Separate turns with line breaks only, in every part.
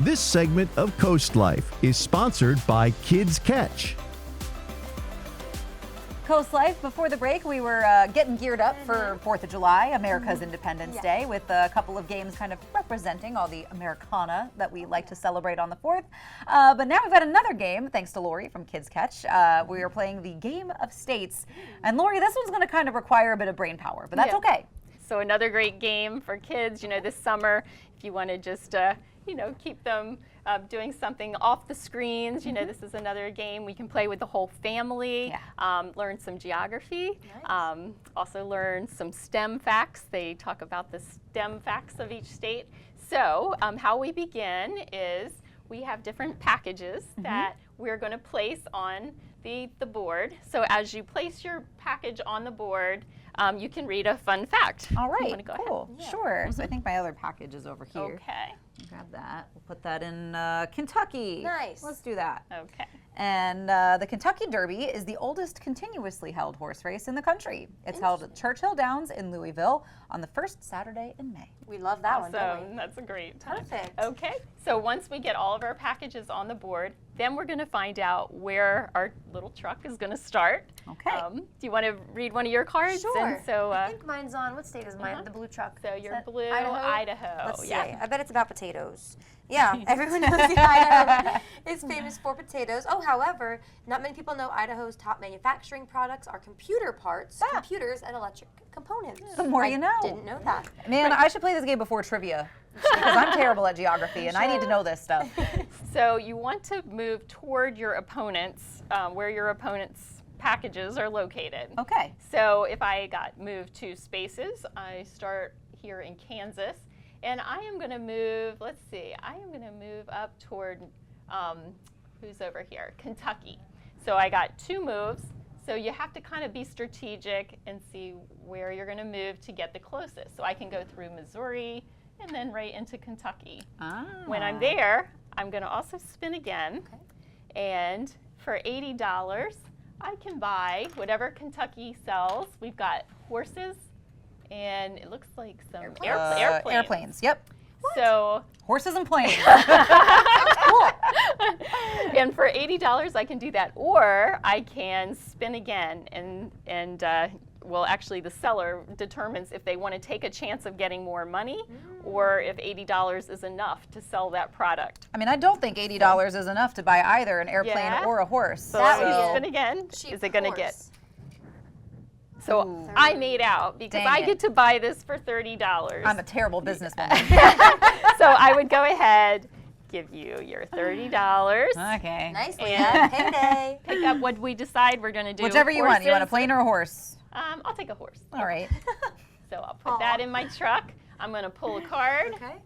This segment of CoastLife is sponsored by Kids Ketch.
CoastLife, before the break, we were getting geared up for 4th of July, America's Independence Day, with a couple of games kind of representing all the Americana that we like to celebrate on the 4th. But now we've got another game, thanks to Lori from Kids Ketch. We are playing the Game of States. And Lori, this one's going to kind of require a bit of brain power, but that's okay.
So another great game for kids, this summer, if you want to just, keep them doing something off the screens. This is another game we can play with the whole family, learn some geography, also learn some STEM facts. They talk about the STEM facts of each state. So how we begin is we have different packages that we're going to place on the board. So as you place your package on the board, you can read a fun fact.
All right,
you want to go
cool.
ahead?
Sure. So I think my other package is over here.
Okay.
Grab that. We'll put that in Kentucky.
Nice.
Let's do that.
Okay.
And the Kentucky Derby is the oldest continuously held horse race in the country. It's held at Churchill Downs in Louisville on the first Saturday in May.
We love that one, don't we?
That's a great time.
Perfect.
Okay. So once we get all of our packages on the board, then we're going to find out where our little truck is going to start.
Okay.
Do you want to read one of your cards?
Sure.
And so,
I think mine's on. What state is mine? The blue truck.
So
Is
your
that
blue,
Idaho. Let's see.
Yeah.
I bet it's about potatoes. Yeah, everyone knows that Idaho is famous for potatoes. Oh, however, not many people know Idaho's top manufacturing products are computer parts, computers, and electric components.
The more you know.
Didn't know that.
Man, I should play this game before trivia because I'm terrible at geography and I need to know this stuff.
So you want to move toward your opponents, where your opponents' packages are located.
Okay.
So if I got moved 2 spaces, I start here in Kansas. And I am going to move, let's see, I am going to move up toward, who's over here? Kentucky. So I got 2 moves. So you have to kind of be strategic and see where you're going to move to get the closest. So I can go through Missouri and then right into Kentucky. When I'm there, I'm going to also spin again.
Okay.
And for $80, I can buy whatever Kentucky sells. We've got horses, and it looks like some airplanes.
Airplanes, yep.
So
Horses and planes.
Cool.
and for $80, I can do that, or I can spin again, and well, actually, the seller determines if they want to take a chance of getting more money, or if $80 is enough to sell that product.
I mean, I don't think $80 is enough to buy either an airplane or a horse.
So
That
let
would
me
be
spin again.
Cheap
Is it going to
horse.
get? So I made out because
Dang
I
it.
get to buy this for $30.
I'm a terrible businesswoman.
So I would go ahead, give you your $30.
Okay.
Nice, Leah. Payday.
Pick up what we decide we're going to do.
Whichever you want. You want a
Horses.
plane or a horse?
I'll take a horse.
All right.
So I'll put that in my truck. I'm going to pull a card.
Okay.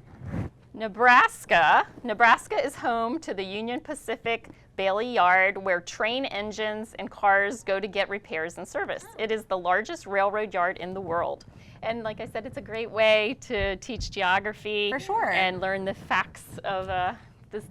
Nebraska. Nebraska is home to the Union Pacific Bailey Yard, where train engines and cars go to get repairs and service. It is the largest railroad yard in the world. And like I said, it's a great way to teach geography
For sure.
and learn the facts of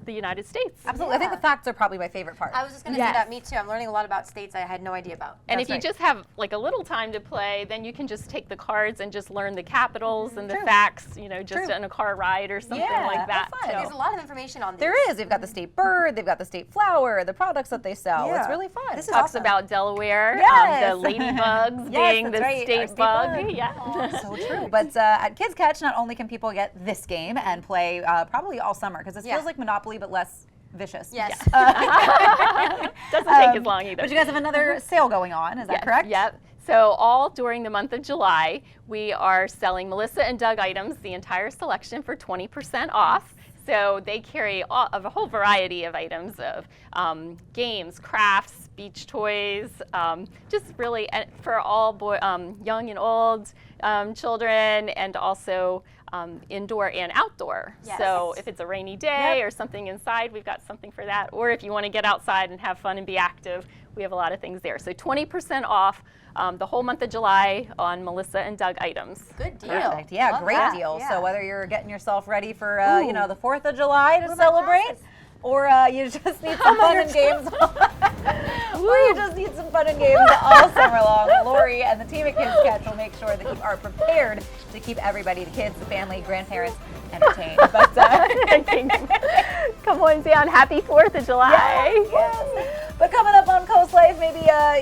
the United States.
Absolutely. I think the facts are probably my favorite part.
I was just going to say that. Me too. I'm learning a lot about states I had no idea about.
And
That's
if you
right.
just have like a little time to play, then you can just take the cards and just learn the capitals and the facts, just on a car ride or something like that.
that's fun.
So-
There's a lot of information on these.
There is. They've got the state bird. They've got the state flower, the products that they sell. It's
Yeah.
really fun.
This is
Talks
awesome.
about Delaware,
Yes.
the ladybugs
Yes,
being
that's
the
right, our
state
state
bug.
bug.
Yeah.
So true. But at Kids Catch, not only can people get this game and play probably all summer, because this feels like Monopoly, but less vicious.
Yes.
Doesn't take as long either.
But you guys have another sale going on, is that correct?
Yep. So all during the month of July, we are selling Melissa and Doug items, the entire selection, for 20% off. So they carry a whole variety of items of games, crafts, beach toys, just really for all young and old children, and also indoor and outdoor.
Yes.
So if it's a rainy day or something inside, we've got something for that. Or if you want to get outside and have fun and be active, we have a lot of things there. So 20% off the whole month of July on Melissa and Doug items.
Good deal.
Perfect. Yeah,
Love
great
that.
deal.
Yeah.
So whether you're getting yourself ready for the 4th of July to celebrate, or you just need some fun and games, or you just need some fun and games all summer long, Lori and the team at Kids Catch will make sure that you are prepared to keep everybody, the kids, the family, grandparents, entertained. But
on down. Happy 4th of July.
Yes. But coming up on CoastLife, maybe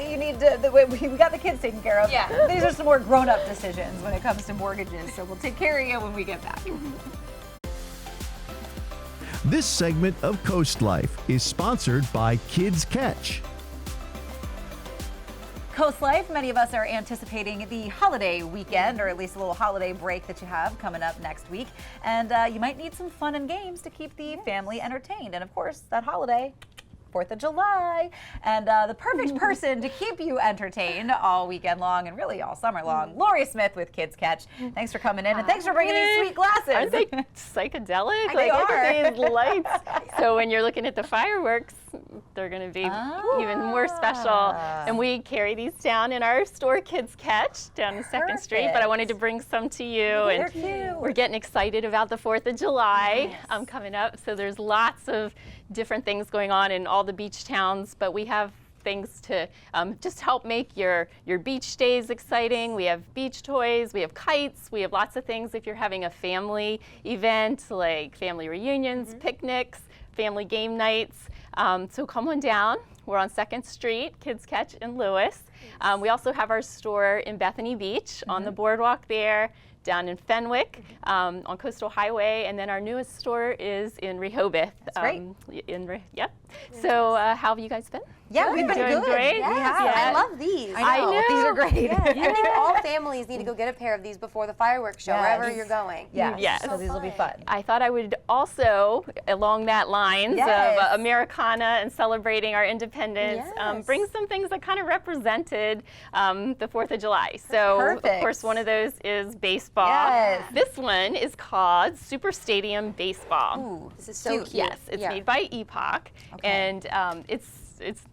you need to, we got the kids taken care of.
Yeah.
These are some more grown-up decisions when it comes to mortgages, so we'll take care of you when we get back.
This segment of CoastLife is sponsored by Kids Ketch.
CoastLife, many of us are anticipating the holiday weekend, or at least a little holiday break that you have coming up next week. And you might need some fun and games to keep the family entertained. And of course, that holiday, 4th of July. And the perfect person to keep you entertained all weekend long and really all summer long, Lori Smyth with Kids Ketch. Thanks for coming in, and thanks for bringing these sweet glasses.
Aren't they psychedelic?
They
Look
are.
at these lights. So when you're looking at the fireworks, they're going to be even more special. And we carry these down in our store, Kids Ketch, down in 2nd Street. But I wanted to bring some to you.
They're
And
cute.
we're getting excited about the 4th of July coming up. So there's lots of different things going on in all the beach towns, but we have things to just help make your beach days exciting. We have beach toys, we have kites, we have lots of things if you're having a family event like family reunions, picnics, family game nights. So come on down. We're on 2nd Street, Kids Ketch in Lewis. We also have our store in Bethany Beach on the boardwalk there, down in Fenwick on Coastal Highway, and then our newest store is in Rehoboth.
That's great.
Yep. So how have you guys been?
Yeah, we've been
Doing
good.
great?
Yes,
Yeah.
I love these.
I know. These are great.
Yes, I think all families need to go get a pair of these before the fireworks show,
Yes.
wherever you're going.
Yeah.
Yes.
So these will be fun.
I thought I would also, along that lines
Yes.
of Americana and celebrating our independence,
Yes.
bring some things that kind of represented the 4th of July. So,
Perfect.
of course, one of those is baseball.
Yes.
This one is called Super Stadium Baseball.
Ooh,
This is so
Cute.
cute.
Yes, it's made by Epoch,
Okay.
and it's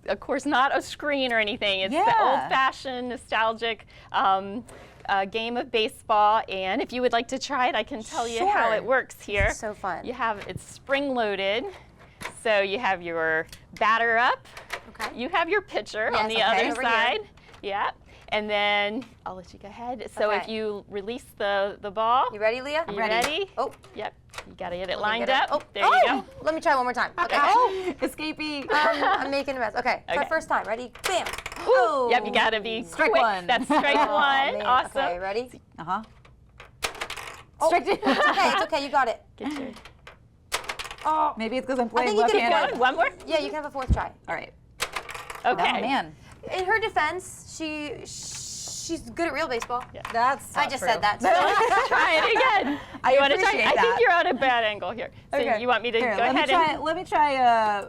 of course not a screen or anything. It's the
Yeah.
old-fashioned, nostalgic game of baseball. And if you would like to try it, I can tell you how
Sure.
it works here.
It's so fun.
It's spring-loaded, so you have your batter up.
Okay.
You have your pitcher
Yes,
on the
okay.
other
Over here.
side. Yeah. And then I'll let you go ahead. So if
Okay.
you release the ball,
You ready, Leah?
you
ready.
ready?
Oh.
Yep. You gotta get it
Let me
lined
get it.
up. There you go.
Let me try one more time. Okay.
Okay.
Escapee.
I'm making a mess. Okay. It's our
Okay.
first time. Ready? Bam.
Oh.
Yep, you gotta be
Strike
quick.
one.
That's strike
Oh,
one.
man.
Awesome.
Okay, ready?
Uh-huh.
Strike two. It's okay. It's okay. You got it.
Get your
Oh.
Maybe it's because I'm
I
playing
think you can
left-handed.
one more.
Yeah, you can have a fourth try.
All right.
Okay.
Oh, man.
In her defense, she's good at real baseball.
Yeah.
That's
I
not
just
true.
said that.
Try it again.
I
You wanna try?
appreciate
I
that.
think you're on a bad angle here. So
Okay.
you want me to
Here,
go ahead and?
Let me try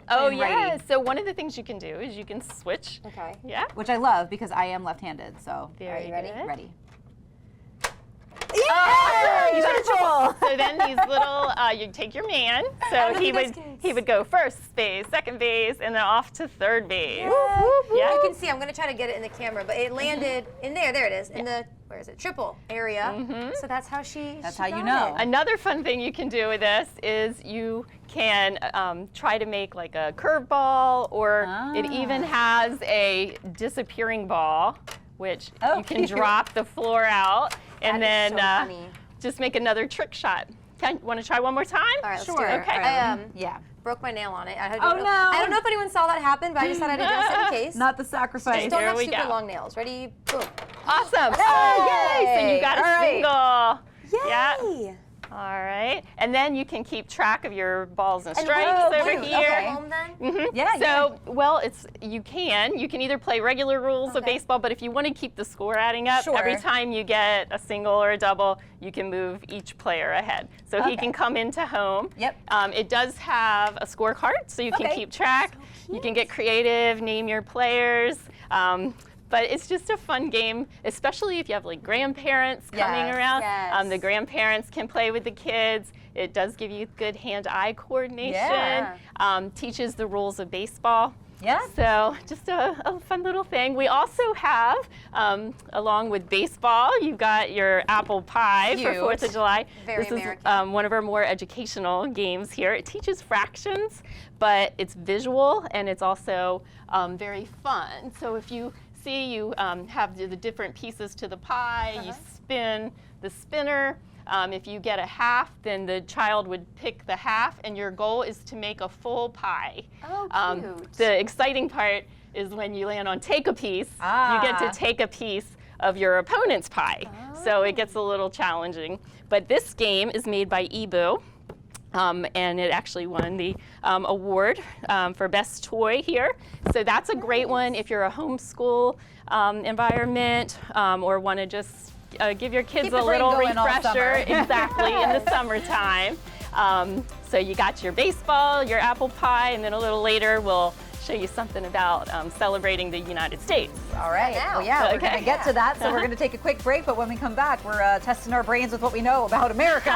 Oh
playing
yeah.
righty,
So one of the things you can do is you can switch.
Okay.
Yeah.
which I love because I am left-handed. So
Very
you ready?
good.
ready.
Oh,
you got a troll.
So then these little, you take your man. So
don't know if
he
you guys
would
can
he would go first base, second base, and then off to third base.
Yeah. You can see. I'm gonna try to get it in the camera, but it landed in there. There it is. In the where is it? Triple area. So that's how she.
That's
she
how you
got
know.
it.
Another fun thing you can do with this is you can try to make like a curveball, or it even has a disappearing ball, which
Oh,
you can
cute.
drop the floor out, and
That is
then
so funny.
just make another trick shot. Want to try one more time?
All right, let's
Sure.
do it.
Okay.
I
Yeah.
broke my nail on it. I
Oh,
don't know.
no.
I don't know if anyone saw that happen, but I just thought I'd address it in case.
Not the sacrifice.
Just don't
Here
have
we
super
go.
long nails. Ready? Boom.
Awesome. Oh, yay! So you got a
All right.
single.
Yay!
Yeah. All right. And then you can keep track of your balls and
And
strikes
what do you
over
do?
here.
Okay. Home then?
Mhm.
Yeah,
So, well, you can either play regular rules of
Okay.
baseball, but if you want to keep the score adding up,
Sure.
every time you get a single or a double, you can move each player ahead. So he
Okay.
can come into home.
Yep.
It does have a scorecard, so you can
Okay.
keep track. You can get creative, name your players. But it's just a fun game, especially if you have like grandparents coming
Yes,
around.
yes.
The grandparents can play with the kids. It does give you good hand-eye coordination.
Yeah.
Teaches the rules of baseball.
Yeah.
So just a fun little thing. We also have, along with baseball, you've got your apple pie for
Cute.
4th of July.
Very
this
American.
is one of our more educational games here. It teaches fractions, but it's visual and it's also very fun. So if you see, you have the different pieces to the pie, you spin the spinner, If you get a half, then the child would pick the half, and your goal is to make a full pie.
Oh, cute.
The exciting part is when you land on take a piece, you get to take a piece of your opponent's pie. So it gets a little challenging. But this game is made by Ebu. And it actually won the award for best toy here. So that's a great one if you're a homeschool environment or want to just give your kids a little refresher. Exactly, in the summertime. So you got your baseball, your apple pie, and then a little later we'll show you something about celebrating the United States.
All right. Well, yeah, we're going to get to that. So we're going to take a quick break. But when we come back, we're testing our brains with what we know about America.